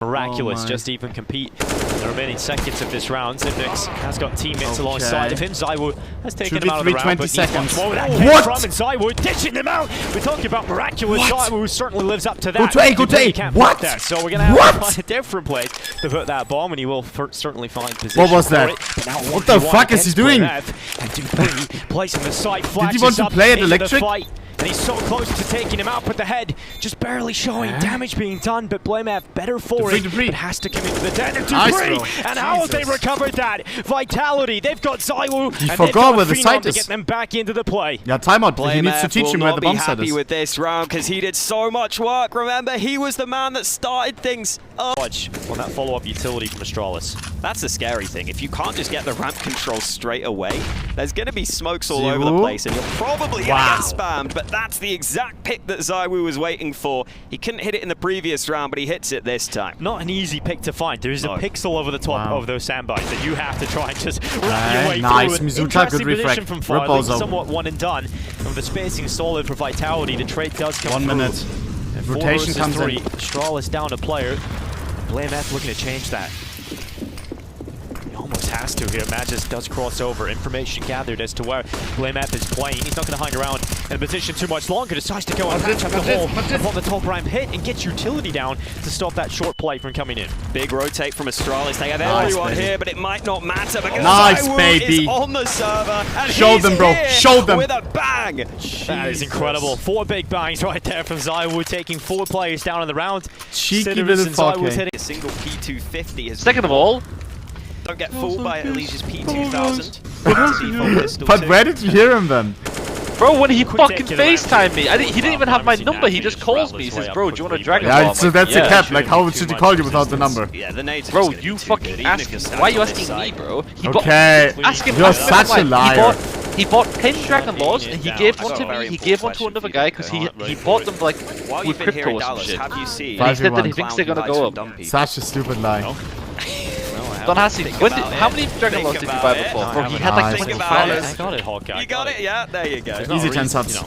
Miraculous, just even compete in the remaining seconds of this round. Zipnix has got teammates alongside of him. Zywu has taken him out of the round, 20 but seconds. What? And Zywu ditching them out. We're talking about Miraculous. Zywu certainly lives up to that. Go to A, go to A. What? That. So we're going to have to find a different place to put that bomb, and he will certainly find position. What was that? What the fuck is he doing? And Dupree placing the sight, did he want to play at electric? And he's so close to taking him out, but the head just barely showing damage being done. But Blamev better for it, but has to come into the den. And Dupree, and how have they recovered that? Vitality, they've got Zywu, He and forgot where the Phenom sight to is. get them back into the play. Yeah, timeout. He needs to teach him where the bomb set happy is. with this round because he did so much work. Remember, he was the man that started things up. Watch on that follow-up utility from Astralis. That's the scary thing. If you can't just get the ramp control straight away, there's going to be smokes all over the place, and you're probably going to get spammed. But that's the exact pick that Zywu was waiting for. He couldn't hit it in the previous round, but he hits it this time. Not an easy pick to find. There's a pixel over the top of those sandbites that you have to try and just wrap your way through. Mizuta, good reflect. From far, somewhat one and done. And with the spacing solid for Vitality, the trade does come 1 minute. Rotation comes in. Astralis down a player. Blamev looking to change that. Almost has to here. Magis does cross over. Information gathered as to where Blamev is playing. He's not going to hang around in a position too much longer. Decides to go and patch up the hole upon the top ramp hit and get utility down to stop that short play from coming in. Big rotate from Astralis. They have everyone here, but it might not matter because Zywu is on the server. And show them, bro. Show them. With a bang. That is incredible. 4 big bangs right there from Zywu, taking 4 players down in the round. Cheeky little fucker. Hitting a single P250. Second of all, don't get fooled by Alicia's P2000. But where did you hear him then? bro, when he fucking FaceTimed me, he didn't even have my number. He just calls me. He says, "Bro, do you want a Dragon Ball?" Yeah, so that's a cap. Like, how should he call you without the number? Yeah, the natives. Bro, you fucking ask. Why are you asking me, bro? Okay, you're such a liar. He bought 10 Dragon Balls and he gave one to me, he gave one to another guy because he bought them like with cryptos and shit. And he said that he thinks they're gonna go up. Such a stupid lie. Don Hassi, how many Dragon Balls did you buy before? Bro, he had like 25. I got it, Hawkeye. You got it? Yeah, there you go. Easy 10 subs.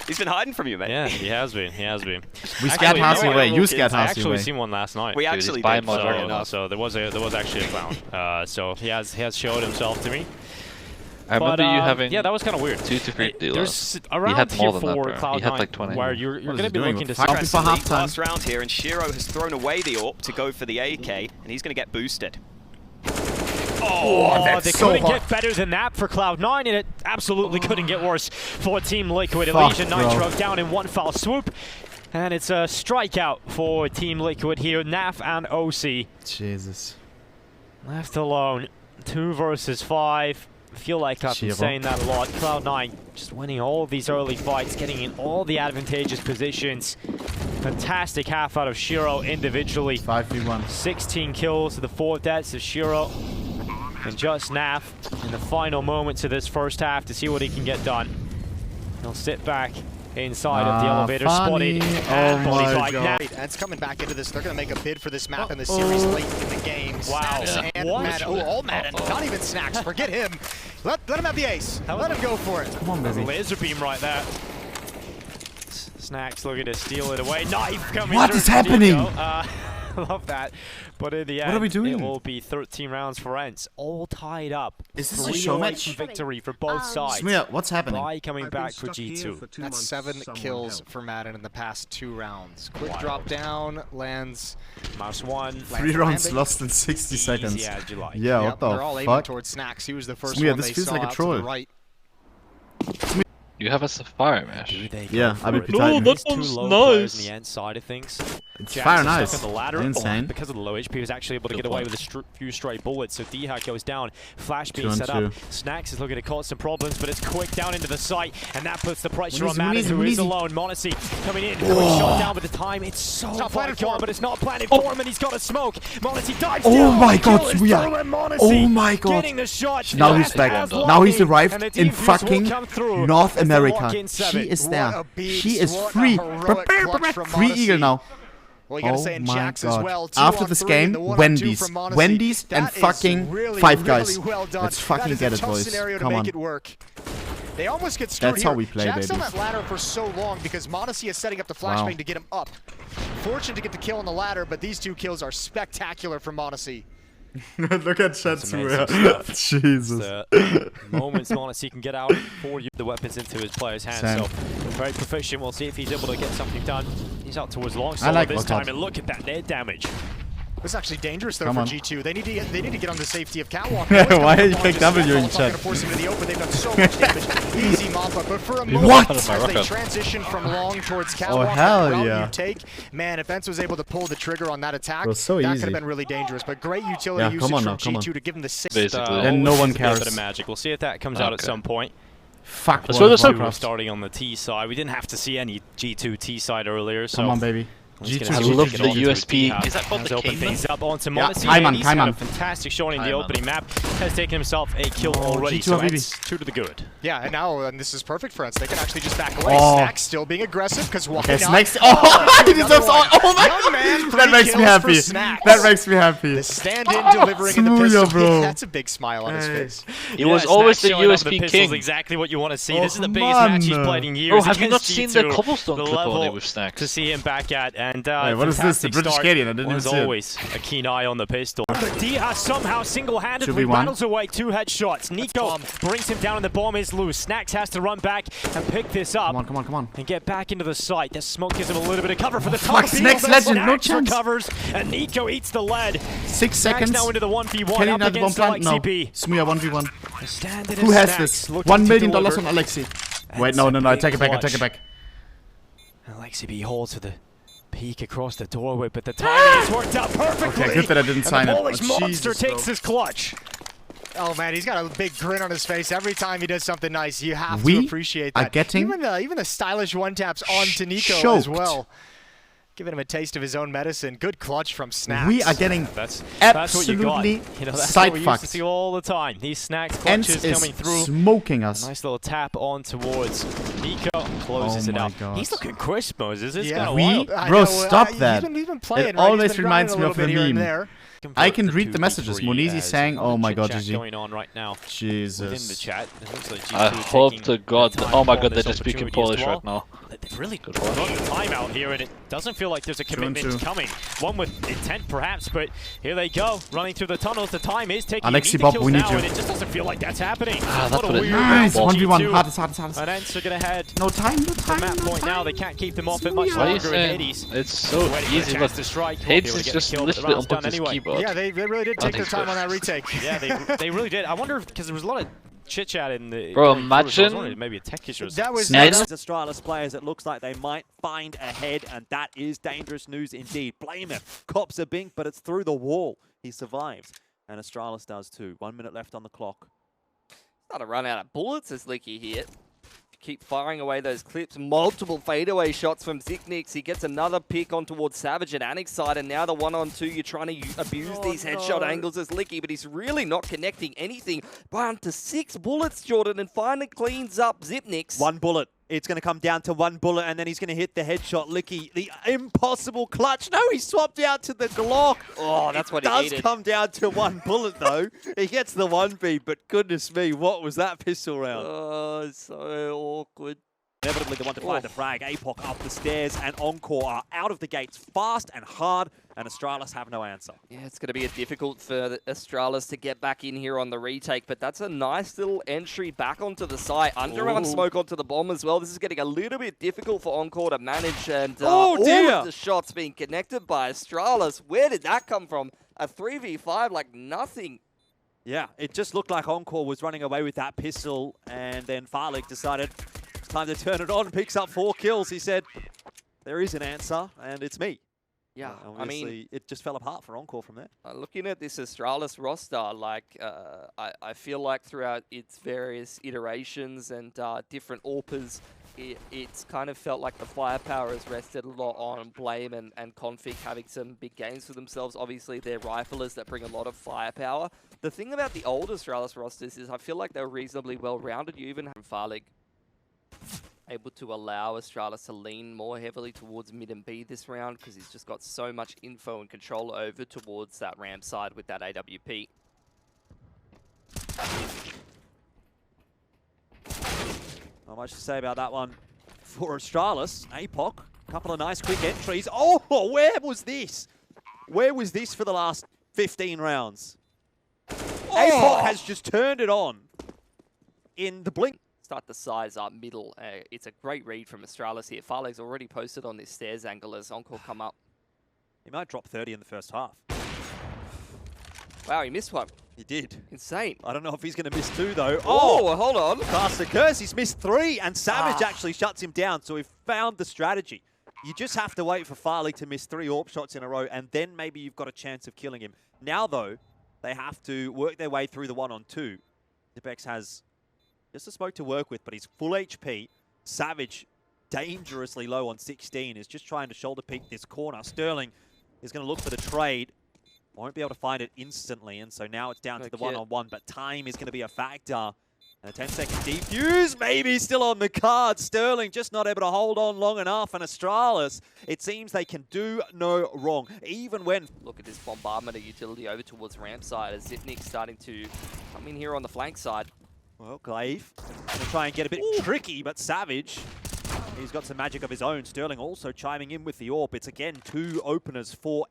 He's been hiding from you, man. Yeah, he has been. He has been. We scared Hassi away. You scared Hassi away. I actually seen one last night. We actually did. So there was actually a clown. So he has showed himself to me. I remember you having that was kind of weird. 2 to 3 dealers. There's around he had more than for that, bro. He had like 20. Where you're going to be looking to fuck for half time. Last round here, and Shiro has thrown away the AWP to go for the AK, and he's going to get boosted. Oh, they couldn't get better than that for Cloud9, and it absolutely couldn't get worse for Team Liquid. Elysian Nitro down in one foul swoop, and it's a strikeout for Team Liquid here. NaV and OC. Jesus. Left alone. 2 versus 5. I feel like I've been saying that a lot. Cloud9 just winning all of these early fights, getting in all the advantageous positions. Fantastic half out of Shiro individually. 5v1. 16 kills to the 4 deaths of Shiro. And just NaV in the final moments of this first half to see what he can get done. He'll sit back inside of the elevator, spotted. Oh my god. And it's coming back into this. They're going to make a bid for this map in the series late in the game. Wow. And all Madden. Not even Snacks. Forget him. Let him have the ace. Let him go for it. Come on, baby. Laser beam right there. Snacks looking to steal it away. Knife coming What is happening? Love that. But in the end, what are we doing? It will be 13 rounds for Ents, all tied up. Is this a show match? Victory for both sides. Smir, what's happening? Bly coming back for G2. That's 7 kills for Madden in the past 2 rounds. Quick drop down, lands. Mouse 1. 3 rounds lost in 60 seconds. Yeah, July. Yeah, what the They're all aiming fuck? towards Snacks. He was the first Smir, one this they feels saw like a out troll. to the right. You have a Sapphire Mesh. Yeah, I will be No, that one's nice. The end side of things. It's fire nice. On the ladder. Insane. Because of the low HP, he was actually able to get away with a few stray bullets. So D-Hack goes down. Flash being set up. Snacks is looking to cause some problems, but it's quick down into the site, and that puts the pressure on Madden, who is alone. Monacy coming in, shot down, but the time it's so far gone, but it's not planted for him, and he's got a smoke. Monacy dives down. Oh my god, we are. Oh my god. Getting the shot. Now he's back. Now he's arrived in fucking North America. She is there. She is free. Free Eagle now. Well, you gotta say in Jax as well. After this game, Wendy's. Wendy's and fucking Five Guys. Let's fucking get it, boys. Come on. They almost get screwed. That's how we play, Jack's baby. on that ladder for so long because Modesty is setting up the flashbang to get him up. Fortunate to get the kill on the ladder, but these 2 kills are spectacular for Modesty. Look at chat too. Jesus. The moments Modesty can get out for you, the weapons into his player's hands. Same. So very proficient. We'll see if he's able to get something done. He's out towards long I like this Lockout. time, and look at that net damage. This is actually dangerous though Come for on. G2. They need to get on the safety of Catwalk. Why you pick W in chat? To force him to the open. They've done so much damage. Easy mop up, but for a moment, What? as they transition from long towards Catwalk, Oh hell that route yeah! you take, man, if Bence was able to pull the trigger on that attack, It was so that easy. could have been really dangerous. But great utility usage come from on now, G2 to give them the six. Basically. And no one A cares. bit of magic. We'll see if that comes out at some point. Fuck. So there's We were starting on the T side. We didn't have to see any G2 T side earlier. So Come on, baby. G2. I love the USP. Is that called the open Kingman? things up onto Yeah, Modesty. Kaiman, He's had a Kaiman. fantastic shot in the Kaiman. opening map. Has taken himself a kill already. G2 So BB. it's 2 to the good. Yeah, and now this is perfect for us. They can actually just back away. Oh. Snack still being aggressive because why Okay, not? Snacks. Oh, he deserves all. Oh my Young man, God. That makes me happy. That makes me happy. The stand-in delivering in the Smooya, pistol. bro. That's a big smile on his face. It was always the USP king. Exactly what you want to see. Oh, this is the come biggest match he's on. played in years. Bro, have you not against seen G2. the cobblestone The clip on level it with Snacks? to see him back at, and Wait, what is this? The fantastic British start. Canadian? I didn't even As see it. always, a keen eye on the pistol. But Diaz somehow single-handedly 2v1. rattles away 2 headshots. Nico brings him down and the bomb is loose. Snacks has to run back and pick this up. Come on, come on, come on. And get back into the site. That smoke gives him a little bit of cover for the Fuck, top. Snacks legend, no chance. Recovers, and Nico eats the lead. 6 Snacks seconds. now into the 1v1 Can he up not bomb against plant? No. Alexi. Smooya 1v1. Standing Who as has Snacks this? looking $1 to million deliver. on Alexi. Wait, That's no, a no, no. I big take it back. I take it clutch. back. Alexi B holds with the peek across the doorway, but the timing has worked out perfectly. Okay, good that I didn't sign the it. Polish Oh, monster Jesus, takes bro. his clutch. Oh man, he's got a big grin on his face every time he does something nice. You have to We appreciate are that. getting even the stylish one taps onto Nico as choked. well. Giving him a taste of his own medicine. Good clutch from Snacks. We are getting That's absolutely what you got. You know, that's side what we used to fucked. see all the time. These Snacks Ents clutches is coming through. smoking us. Nice little tap on towards Nico. Closes Oh it my out. God. He's looking crisp, Moses. It's Yeah. kind of We- wild. I Bro, know, stop that. He's been playing, It right? He's always been reminds grinding me a of little the bit here and meme. there. I can read the messages. Moniz is saying, "Oh my God, GG." Going on right now within the Jesus. chat. It looks like I G2 hope taking to God. the time Oh my on God, this they're just speaking opportunity as Polish well. right now. They've really Good got work. the time out here, and it doesn't feel like there's a commitment 2-2. coming. One with intent, perhaps, but here they go, running through the tunnels. The time is taking. Alexi You need the Bob, kills we need now, you. And it just doesn't feel like that's happening. That's what a what it weird is. Nice. map. 1v1. G2. Hardest, hardest, hardest. And Ents are gonna head. No time, no The time, map no point now. time. They can't keep them off it much Smooya. What are you longer in saying? Hades. It's so Waiting for a easy. chance Look, to strike. Hades Won't be able is to get just the kill, but the literally round's unplugged done his anyway. keyboard. Yeah, they really did take their time on that retake. Yeah, they really did. I wonder because there was a lot of chit chat in the. Bro, going through, so I was imagine- wondering maybe a tech issue. Or That was Snacks. As Astralis players, it looks like they might find a head, and that is dangerous news indeed. Blame him. Cops a bink, but it's through the wall. He survives, and Astralis does too. 1 minute left on the clock. Not a run out of bullets as Licky here. Keep firing away those clips. Multiple fadeaway shots from Ziknix. He gets another pick on towards Savage and Annick's side, and now the 1-on-2. You're trying to abuse these headshot angles as Licky, but he's really not connecting anything. 1 to 6 bullets, Jordan, and finally cleans up Zipnix. 1 bullet. It's going to come down to 1 bullet, and then he's going to hit the headshot. Licky, the impossible clutch. No, he swapped out to the Glock. Oh, that's what he It needed. does come down to 1 bullet, though. He gets the 1B, but goodness me, what was that pistol round? Oh, so awkward. Inevitably, the one to find the frag. APOC up the stairs, and Encore are out of the gates fast and hard, and Astralis have no answer. Yeah, it's going to be difficult for the Astralis to get back in here on the retake, but that's a nice little entry back onto the site. Underground smoke onto the bomb as well. This is getting a little bit difficult for Encore to manage, and all of the shots being connected by Astralis. Where did that come from? A 3v5 like nothing. Yeah, it just looked like Encore was running away with that pistol, and then Farlik decided it's time to turn it on, picks up 4 kills. He said, there is an answer, and it's me. Yeah, I Obviously, mean, it just fell apart for Encore from there. looking at this Astralis roster, like I feel like throughout its various iterations and different AWPers, it's kind of felt like the firepower has rested a lot on Blame and Config having some big games for themselves. Obviously, they're riflers that bring a lot of firepower. The thing about the old Astralis rosters is I feel like they're reasonably well-rounded. You even have Farlig able to allow Astralis to lean more heavily towards mid and B this round because he's just got so much info and control over towards that ramp side with that AWP. Not much to say about that one for Astralis. APOC, a couple of nice quick entries. Oh, where was this? Where was this for the last 15 rounds? APOC has just turned it on in the blink. Start the size up middle. It's a great read from Astralis here. Farleg's already posted on this stairs angle as Encore come up. He might drop 30 in the first half. Wow, he missed one. He did. Insane. I don't know if he's going to miss 2, though. Oh, hold on. Caster Curse, he's missed 3, and Savage actually shuts him down, so we've found the strategy. You just have to wait for Farleg to miss 3 AWP shots in a row, and then maybe you've got a chance of killing him. Now, though, they have to work their way through the 1-on-2. Zipex has just a smoke to work with, but he's full HP. Savage, dangerously low on 16, is just trying to shoulder peek this corner. Sterling is going to look for the trade. Won't be able to find it instantly, and so now it's down to the 1-on-1, but time is going to be a factor. And a 10-second defuse, maybe still on the card. Sterling just not able to hold on long enough, and Astralis, it seems they can do no wrong, even when... Look at this bombardment of utility over towards ramp side as Zipnik's starting to come in here on the flank side. Well, Glaive going to try and get a bit tricky, but Savage, he's got some magic of his own. Sterling also chiming in with the AWP. It's again 2 openers for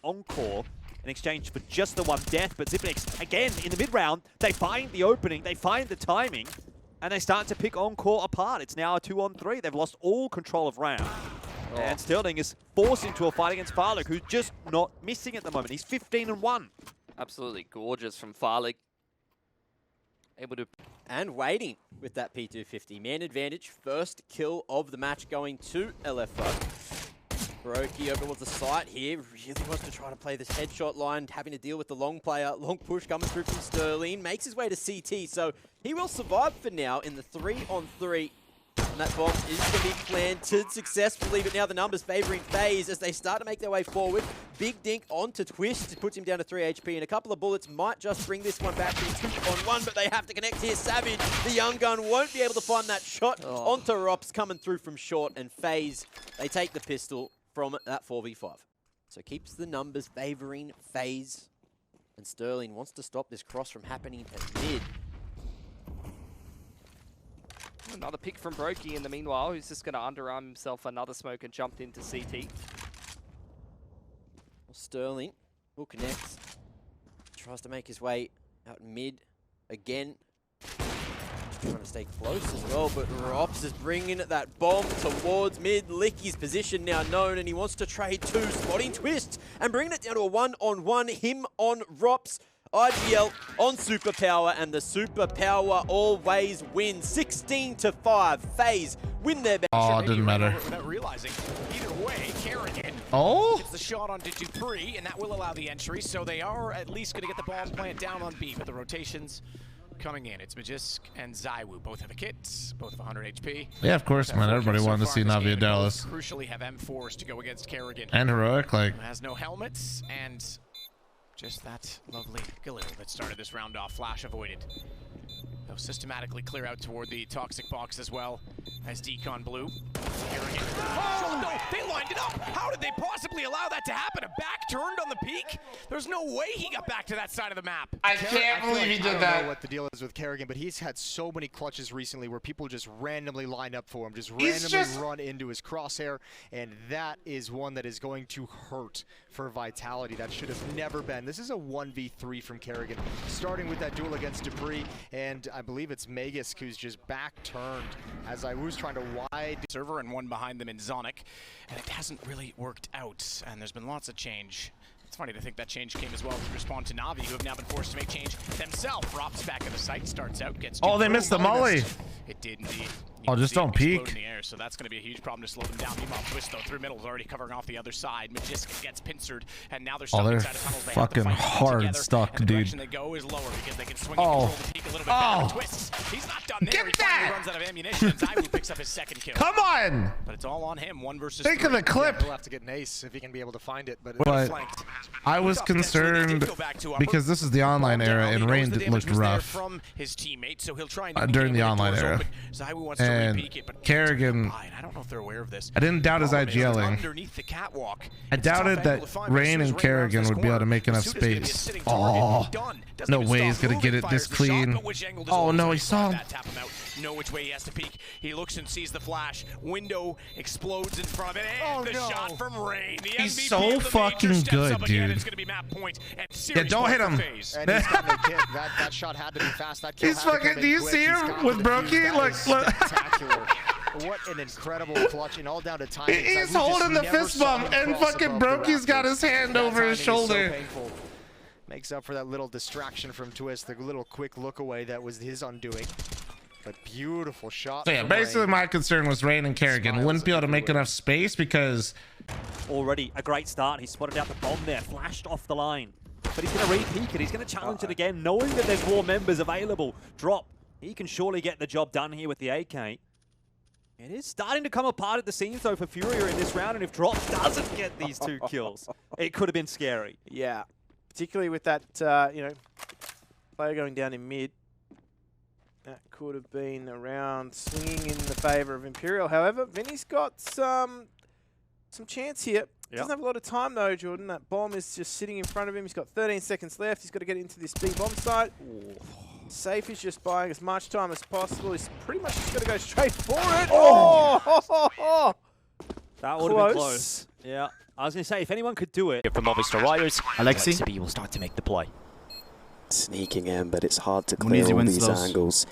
Encore in exchange for just the 1 death, but Zipnix, again, in the mid-round, they find the opening, they find the timing, and they start to pick Encore apart. It's now a 2-on-3. They've lost all control of round. And Sterling is forced into a fight against Farleg, who's just not missing at the moment. He's 15-1. Absolutely gorgeous from Farleg. Able to... And waiting with that P250. Man advantage, first kill of the match going to LFO. Brokey over towards the site here, really wants to try to play this headshot line, having to deal with the long player, long push coming through from Sterling, makes his way to CT, so he will survive for now in the 3-on-3. And that bomb is going to be planted successfully, but now the numbers favouring FaZe as they start to make their way forward. Big dink onto Twist, puts him down to 3 HP, and a couple of bullets might just bring this one back to 2-on-1, but they have to connect here. Savage, the young gun, won't be able to find that shot onto Rops coming through from short, and FaZe, they take the pistol from that 4v5. So keeps the numbers favouring FaZe, and Sterling wants to stop this cross from happening at mid. Another pick from Brokey in the meanwhile, who's just going to underarm himself another smoke and jumped into CT. Well, Sterling will connect. Tries to make his way out mid again. Trying to stay close as well, but Rops is bringing that bomb towards mid. Licky's position now known, and he wants to trade 2, spotting Twist, and bringing it down to a 1-on-1. Him on Rops. IGL on Superpower, and the Superpower always wins. 16-5. FaZe win their... Oh, it didn't matter. Without realizing, either way, Kerrigan gets the shot onto Dupree, and that will allow the entry, so they are at least going to get the bomb plant down on B, but the rotations coming in. It's Magisk and ZywOo. Both have a kit, both have 100 HP. Yeah, of course, man. Everybody wanted to see NaVi Dallas. Crucially have M4s to go against Kerrigan. And Heroic, like... Has no helmets, and just that lovely Galil that started this round off. Flash avoided. They'll systematically clear out toward the toxic box as well as Decon Blue. Kerrigan. Oh, no, they lined it up. How did they possibly allow that to happen? A back turned on the peak? There's no way he got back to that side of the map. I can't believe he did that. I don't know what the deal is with Kerrigan, but he's had so many clutches recently where people just randomly line up for him, just randomly run into his crosshair, and that is one that is going to hurt for Vitality. That should have never been. This is a 1v3 from Kerrigan, starting with that duel against Dupree, and I believe it's Magisk who's just back turned as ZywOo's trying to wide server and one behind them in Zonic, and it hasn't really worked out, and there's been lots of change. It's funny to think that change came as well to respond to NaVi, who have now been forced to make change themselves. Rops back at the site, starts out, gets... Oh, they missed the molly! It did indeed. Oh, just don't peek. In the air, so that's going to be a huge problem to slow them down. Meanwhile, Twist, though, through middle is already covering off the other side. Magisk gets pincered, and now they're stuck inside of tunnels. They fucking hard stuck, and the dude. direction they go is lower because they can swing and control the peak a little bit better. Twist, he's not done there. He finally runs out of ammunition, and ZywOo picks up his second kill. Come on! But it's all on him, 1 versus 3. Think of the clip. Yeah, he'll have to get an ace if he can be able to find it, but But I was concerned because this is the online era, and Rain looked rough from his teammate, so he'll try and during the online era. and Kerrigan. I don't know if they're aware of this. I didn't doubt his IGLing. Underneath the catwalk. I doubted that Rain and Kerrigan would be able to make enough space. Oh, no way he's gonna get it this clean. Oh no, he saw him. Know which way he has to peek. He looks and sees the flash. Window explodes in front of it, and the shot from Rain. The He's MVP so of the fucking major steps good, up again. dude. It's gonna be map point and Yeah, don't hit him. And he's gotten a kick. That shot had to be fast. That kill He's had to fucking. come Do in you quick. see He's him got with the Brokey? defuse. That is spectacular. Look. What an incredible clutch, and all down to timing. He's holding the fist bump, and fucking Brokey's got his hand over his shoulder. So makes up for that little distraction from Twist, the little quick look away that was his undoing. But beautiful shot. So yeah, basically my concern was Rain and Kerrigan wouldn't be able to make enough space because already a great start. He spotted out the bomb there, flashed off the line. But he's going to re-peek it. He's going to challenge it again, knowing that there's more members available. Drop. He can surely get the job done here with the AK. It is starting to come apart at the seams, though, for Furia in this round. And if Drop doesn't get these 2 kills, it could have been scary. Yeah, particularly with that, you know, player going down in mid. That could have been a round swinging in the favour of Imperial. However, Vinny's got some chance here. Doesn't have a lot of time though, Jordan. That bomb is just sitting in front of him. He's got 13 seconds left. He's got to get into this B bomb site. Safe is just buying as much time as possible. He's pretty much just got to go straight for it. Oh! That would have been close. Yeah. I was going to say, if anyone could do it. From Movistar Riders, Alexi will start to make the play. Sneaking in, but it's hard to clear all these angles.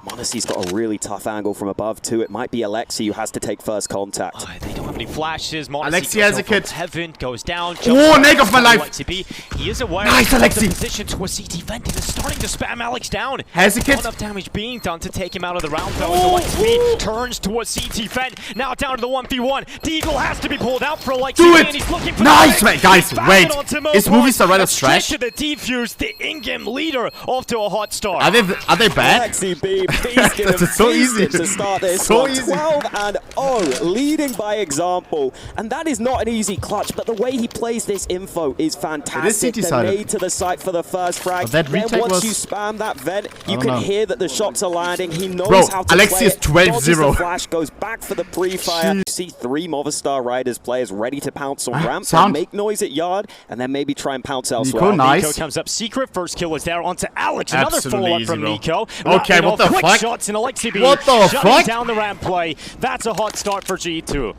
Monacy's got a really tough angle from above too. It might be Alexi who has to take first contact. Oh, they don't have any flashes. Alexi has a kit. Heaven goes down. Oh, neck of my life. He is aware nice, of Alexi. the position to a CT vent. He's starting to spam Alex down. Has a kit. Not enough damage being done to take him out of the round though. Alexi turns towards CT vent. Now down to the 1v1. Deagle has to be pulled out for Alexi. Do it. And he's looking for nice, man. Guys, wait. Is Movistar Riders trash? The defuse, the in-game leader off to a hot start. Are they bad? Alexi B, Beast so easy to start this so one. easy. 12-0, leading by example, and that is not an easy clutch. But the way he plays this info is fantastic. They're made to the site for the first frag. Then once you spam that vent, you can hear that the shots are landing. He knows how to Alexi play is 12-0. Flash goes back for the pre-fire. You see 3 Movistar Riders players ready to pounce on ramp and make noise at yard, and then maybe try and pounce elsewhere. Nice. Nico comes up secret. First kill is there onto Alex. Another follow-up from Nico. Okay, what the fuck? Shots in Alexi B. What the fuck? Down the ramp play. That's a hot start for G2.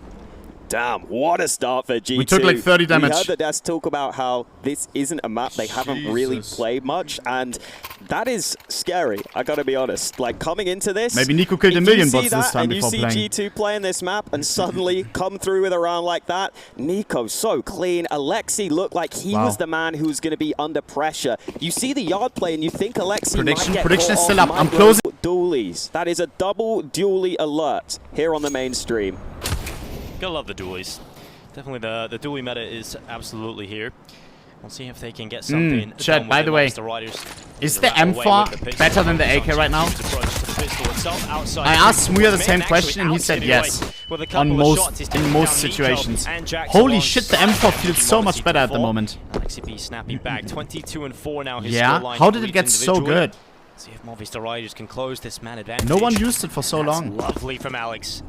Damn, what a start for G2. We took like 30 damage. We heard the devs talk about how this isn't a map they haven't really played much, and that is scary, I gotta be honest. Like, coming into this, maybe Nico killed a million bots this time and before you see G2 playing this map and suddenly come through with a round like that. Nico so clean. Alexi looked like he was the man who was going to be under pressure. You see the yard play and you think Alexi might get prediction is caught still off. up. I'm closing. Dualies. That is a double dually alert here on the mainstream. Gotta love the dualies. Definitely the dually meta is absolutely here. We'll see if they can get something. Chad, by the way, is the M4 better than the AK right now? I asked Smuya the same question and he said yes. In most situations. Holy shit, the M4 feels so much better at the moment. Alexi B snapping back. 22-4 now. Yeah, how did it get so good? See if Movistar Riders can close this man advantage. No one used it for so long. Lovely from Alex.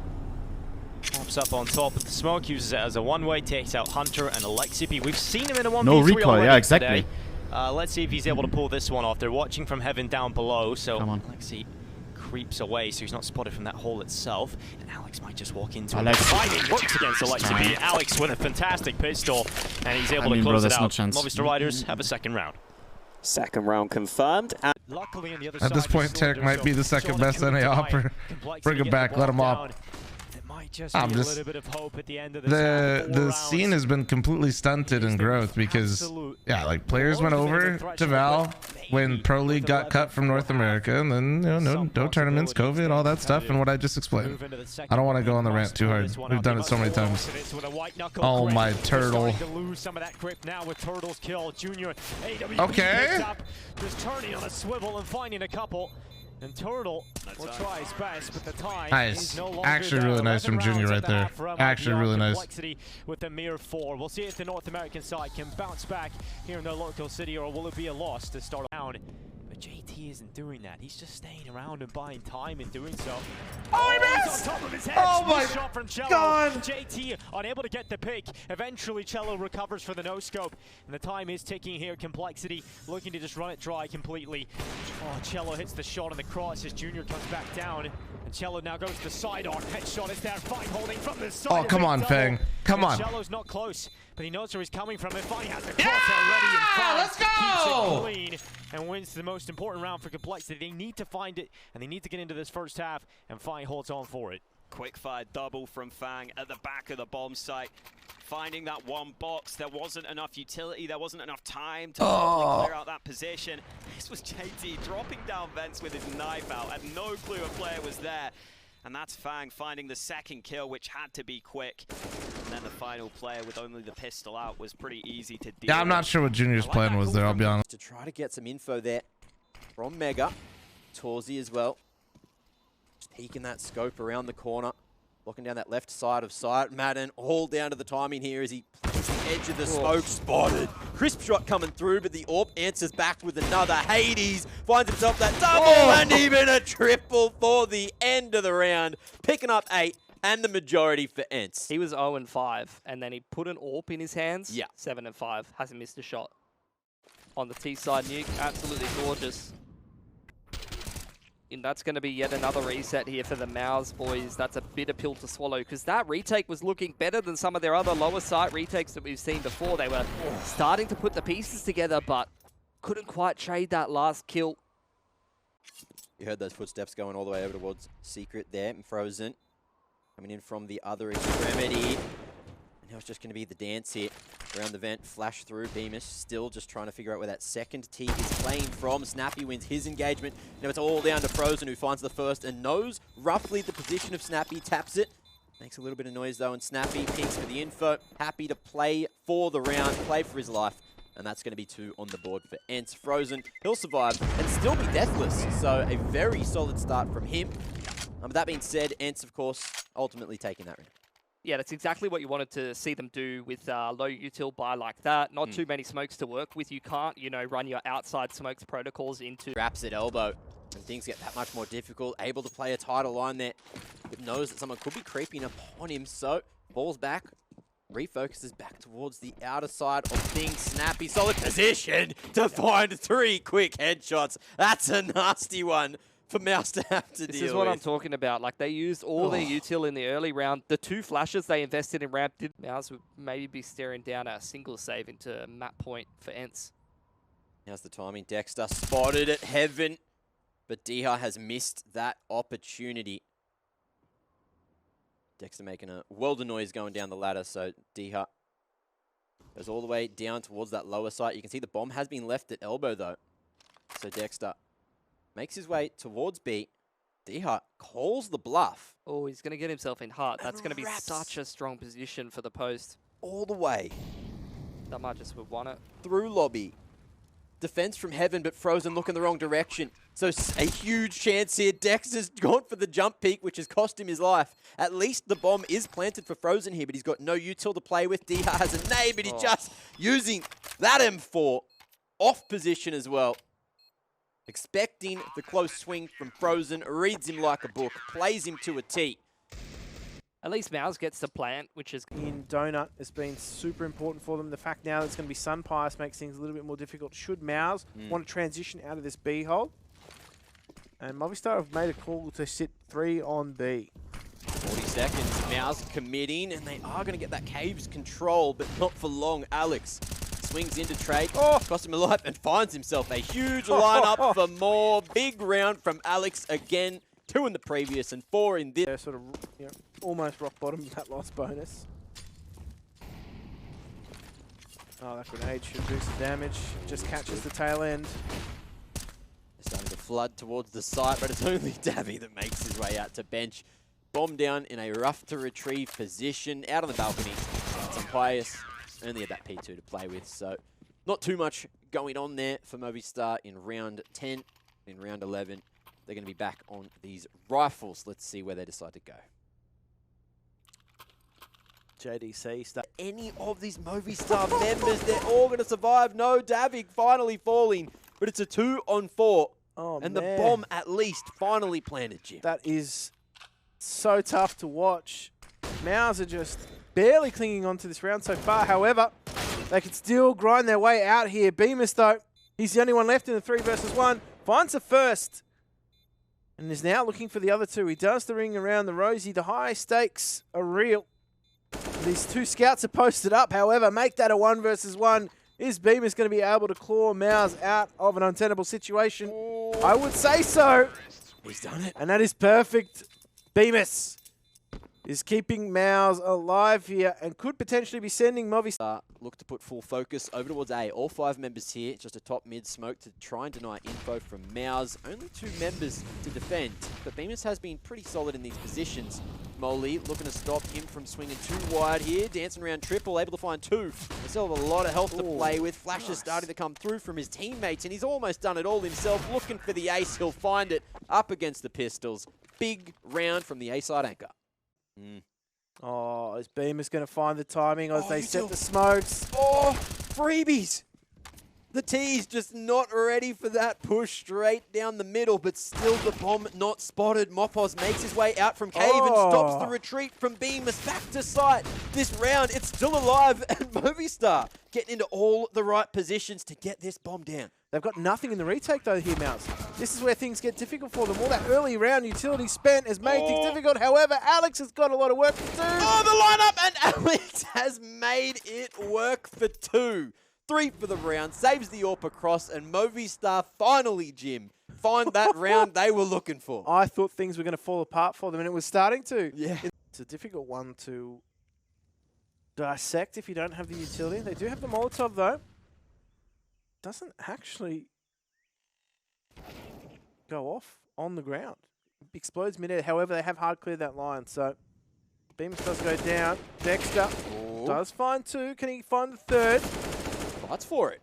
Pops up on top of the smoke, uses it as a one-way, takes out Hunter and Alexi B. We've seen him in a 1v3 no recoil, yeah, exactly. Let's see if he's able to pull this one off. They're watching from Heaven down below, so Alexi creeps away, so he's not spotted from that hole itself. And Alex might just walk into it. It works against Alexi B. Alex with a fantastic pistol, and he's able to close it out. No chance. Movistar Riders have a second round. Second round confirmed. And luckily, on the other at this point, Tech might be the second best NA offer. Bring him back, let him up. The scene has been completely stunted in growth because, yeah, like players went over to Val when Pro League got cut from North America, and then no tournaments, COVID, all that stuff, and what I just explained. I don't want to go on the rant too hard. We've done it so many times. Oh my turtle. Okay. Just turning on a swivel and finding a couple. And Turtle will try his best, but the time nice. Actually, really nice from Junior right there. Actually, really nice. With the mere 4. We'll see if the North American side can bounce back here in their local city, or will it be a loss to start down. But JT isn't doing that. He's just staying around and buying time in doing so. Oh, he He's missed! on top of his head. Oh my shot from Cello. God! JT unable to get the pick. Eventually, Cello recovers for the no-scope. And the time is ticking here. Complexity looking to just run it dry completely. Oh, Cello hits the shot on the cross as Junior comes back down. And Cello now goes to the side on. Headshot is there. Fine holding from the side. Oh, come on, Fang. Come on. Cello's not close, but he knows where he's coming from. And Fine has the crosshair ready. And Fine let's go! keeps it clean and wins the most important round for Complexity. They need to find it, and they need to get into this first half, and Fine holds on for it. Quick fire double from Fang at the back of the bomb site. Finding that one box, there wasn't enough utility, there wasn't enough time to properly clear out that position. This was JT dropping down vents with his knife out, had no clue a player was there. And that's Fang finding the second kill, which had to be quick. And then the final player with only the pistol out was pretty easy to deal Yeah, I'm not sure what Junior's plan was there, I'll be honest. To try to get some info there from Mega. Torzi as well. Just peeking that scope around the corner. Looking down that left side of sight. Madden all down to the timing here as he plays the edge of the smoke. Spotted. Crisp shot coming through, but the AWP answers back with another. Hades finds himself that double and even a triple for the end of the round. Picking up 8 and the majority for Ents. He was 0-5, and then he put an AWP in his hands. Yeah. 7-5. Hasn't missed a shot. On the T side, nuke. Absolutely gorgeous. And that's going to be yet another reset here for the Mouse boys. That's a bitter pill to swallow because that retake was looking better than some of their other lower site retakes that we've seen before. They were starting to put the pieces together, but couldn't quite trade that last kill. You heard those footsteps going all the way over towards Secret there and Frozen. Coming in from the other extremity. And now it's just going to be the dance here. Around the vent, flash through. Beamish still just trying to figure out where that second T is playing from. Snappy wins his engagement. Now it's all down to Frozen, who finds the first and knows roughly the position of Snappy. Taps it. Makes a little bit of noise though, and Snappy peeks for the info. Happy to play for the round, play for his life. And that's going to be 2 on the board for Ents. Frozen, he'll survive and still be deathless. So a very solid start from him. But that being said, Ents, of course, ultimately taking that round. Yeah, that's exactly what you wanted to see them do with low util buy like that. Not too many smokes to work with. You can't, you know, run your outside smokes protocols into... Wraps at elbow, and things get that much more difficult. Able to play a tighter line there, but knows that someone could be creeping upon him, so falls back, refocuses back towards the outer side of things. Snappy, solid position to find 3 quick headshots. That's a nasty one for Mouse to have to deal with. This is what I'm talking about. Like, they used all their util in the early round. The 2 flashes they invested in ramp did. Mouse would maybe be staring down a single save into map point for Ents. Now's the timing. Dexter spotted at Heaven, but Diha has missed that opportunity. Dexter making a world of noise going down the ladder, so Diha goes all the way down towards that lower site. You can see the bomb has been left at elbow, though. So Dexter makes his way towards B. Diha calls the bluff. Oh, he's going to get himself in heart. That's going to be such a strong position for the post. All the way. That might just have won it. Through lobby. Defense from Heaven, but Frozen look in the wrong direction. So a huge chance here. Dexter's gone for the jump peak, which has cost him his life. At least the bomb is planted for Frozen here, but he's got no util to play with. Diha has a nade, but he's just using that M4 off position as well. Expecting the close swing from Frozen, reads him like a book, plays him to a T. At least Mouse gets the plant, which is... In Donut has been super important for them. The fact now that it's going to be Sun Pious makes things a little bit more difficult. Should Mouse want to transition out of this B hole? And Movistar have made a call to sit 3 on B. 40 seconds, Mouse committing, and they are going to get that Caves control, but not for long. Alex swings into trade, cost him a life, and finds himself a huge lineup for more. Big round from Alex again. 2 in the previous and 4 in this. They're sort of, you know, almost rock bottom of that loss bonus. Oh, that grenade should do some damage. Just catches the tail end. They're starting to flood towards the site, but it's only NaVi that makes his way out to bench. Bomb down in a rough to retrieve position. Out on the balcony. Some Pious only had that P2 to play with, so not too much going on there for Movistar in round 10. In round 11, they're going to be back on these rifles. Let's see where they decide to go. JDC. Any of these Movistar members, they're all going to survive. No, Davig finally falling. but it's a 2-on-4. Oh, and man. the bomb at least finally planted, Jim. That is so tough to watch. Mouse are just barely clinging on to this round so far. However, they can still grind their way out here. Bemis, though, he's the only one left in the 3 versus 1. Finds the first and is now looking for the other 2. He does the ring around the rosy. The high stakes are real. These 2 scouts are posted up. However, make that a 1 versus 1. Is Bemis going to be able to claw Mouse out of an untenable situation? I would say so. He's done it. And that is perfect. Bemis is keeping Mouse alive here and could potentially be sending Movistar. Look to put full focus over towards A. All 5 members here. Just a top mid smoke to try and deny info from Mouse. Only 2 members to defend, but Bemis has been pretty solid in these positions. Molly looking to stop him from swinging too wide here. Dancing around triple, able to find 2. They still have a lot of health to play with. Flashes starting to come through from his teammates, and he's almost done it all himself. Looking for the ace, he'll find it up against the pistols. Big round from the A-side anchor. Oh, is Bemis going to find the timing as they set the smokes? Oh, freebies! The T's just not ready for that push straight down the middle, but still the bomb not spotted. Mopos makes his way out from cave and stops the retreat from Bemis back to site. This round, it's still alive, and Movistar getting into all the right positions to get this bomb down. They've got nothing in the retake though here, Mouse. This is where things get difficult for them. All that early round utility spent has made things difficult. However, Alex has got a lot of work to do. Oh, the lineup, and Alex has made it work for 2. 3 for the round, saves the AWP across, and Movistar finally, Jim, find that round they were looking for. I thought things were going to fall apart for them, and it was starting to. Yeah. It's a difficult one to dissect if you don't have the utility. They do have the Molotov, though. Doesn't actually go off on the ground. Explodes midair. However, they have hard cleared that line, so Bemis does go down. Dexter does find 2. Can he find the 3rd? Fights for it.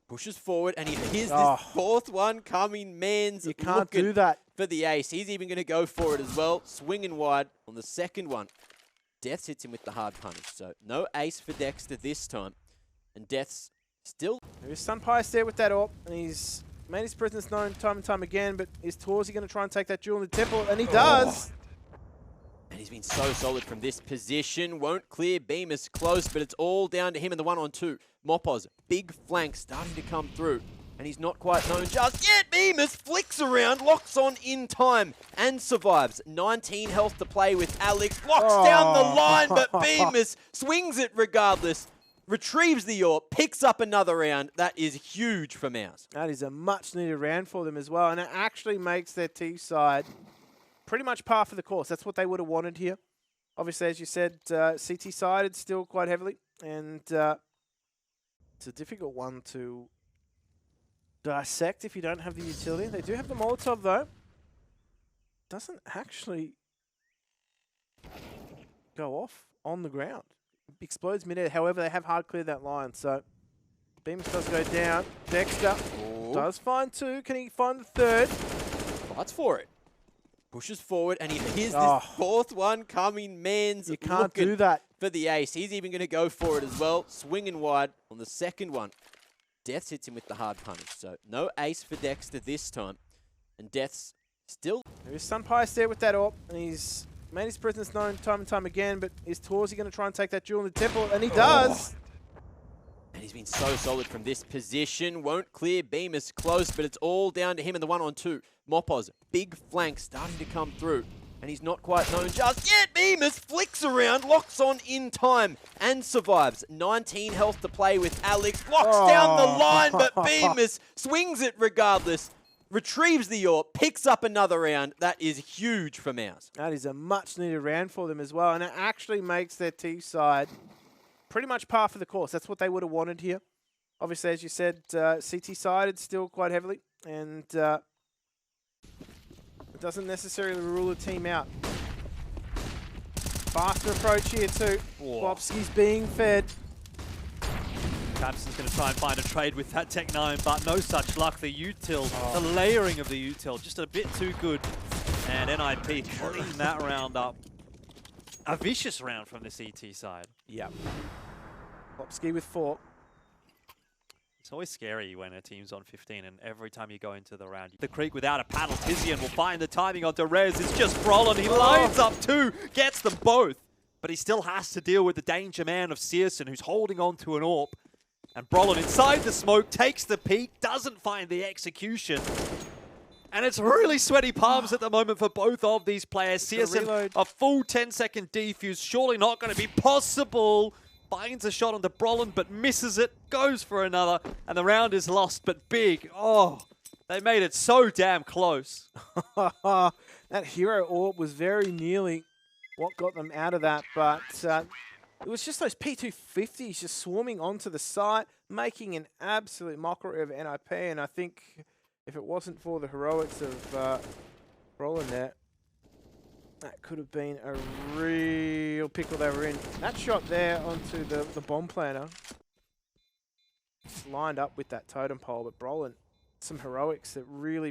Pushes forward, and he hears this 4th one coming. Man's you can't do that for the ace. He's even going to go for it as well. Swinging wide on the 2nd one. Death hits him with the hard punish, so no ace for Dexter this time. And Death's still... There is Sunpice there with that AWP, and he's made his presence known time and time again, but is Torsey going to try and take that duel in the temple? And he does! And he's been so solid from this position. Won't clear Bemis close, but it's all down to him in the 1-on-2. Mopos, big flank starting to come through. And he's not quite known just yet. Bemis flicks around, locks on in time, and survives. 19 health to play with Alex. Locks down the line, but Bemis swings it regardless. Retrieves the AWP, picks up another round. That is huge for Mouse. That is a much-needed round for them as well, and it actually makes their T side pretty much par for the course. That's what they would have wanted here. Obviously, as you said, CT sided still quite heavily, and it's a difficult one to dissect if you don't have the utility. They do have the Molotov, though. Doesn't actually go off on the ground. Explodes midair. However, they have hard cleared that line, so Bemis does go down. Dexter does find 2. Can he find the 3rd? Fights for it. Pushes forward, and he hears this 4th one coming. Man's you can't do that for the ace. He's even going to go for it as well. Swinging wide on the 2nd one. Death hits him with the hard punish, so no ace for Dexter this time. And Death's still... There is Sunpice there with that AWP, and he's made his presence known time and time again, but is Torsey going to try and take that duel in the temple? And he does! And he's been so solid from this position. Won't clear Bemis close, but it's all down to him in the 1-on-2. Mopos, big flank starting to come through. And he's not quite known just yet. Bemis flicks around, locks on in time, and survives. 19 health to play with Alex. Locks down the line, but Bemis swings it regardless. Retrieves the AWP, picks up another round. That is huge for Mouse. That is a much-needed round for them as well, and it actually makes their T side pretty much par for the course. That's what they would have wanted here. Obviously, as you said, CT sided still quite heavily, and it doesn't necessarily rule a team out. Faster approach here too. Klopski's being fed. Tabson's going to try and find a trade with that Tech-9, but no such luck. The util, the layering of the util, just a bit too good. And NIP clean that round up. A vicious round from the CT side. Yep. Klopski with 4. It's always scary when a team's on 15, and every time you go into the round, the Creek without a paddle, Tizian will find the timing onto Rez. It's just Brolin. He lines up two, gets them both, but he still has to deal with the danger man of Searson, who's holding on to an AWP. And Brolin inside the smoke, takes the peek, doesn't find the execution. And it's really sweaty palms at the moment for both of these players. Searson, a full 10-second defuse, surely not going to be possible. Finds a shot onto Brolin, but misses it, goes for another, and the round is lost, but big. Oh, they made it so damn close. That hero AWP was very nearly what got them out of that, but it was just those P250s just swarming onto the site, making an absolute mockery of NIP, and I think if it wasn't for the heroics of Brolin there, that could have been a real pickle they were in. That shot there onto the bomb planter lined up with that totem pole, but Brolin, some heroics that really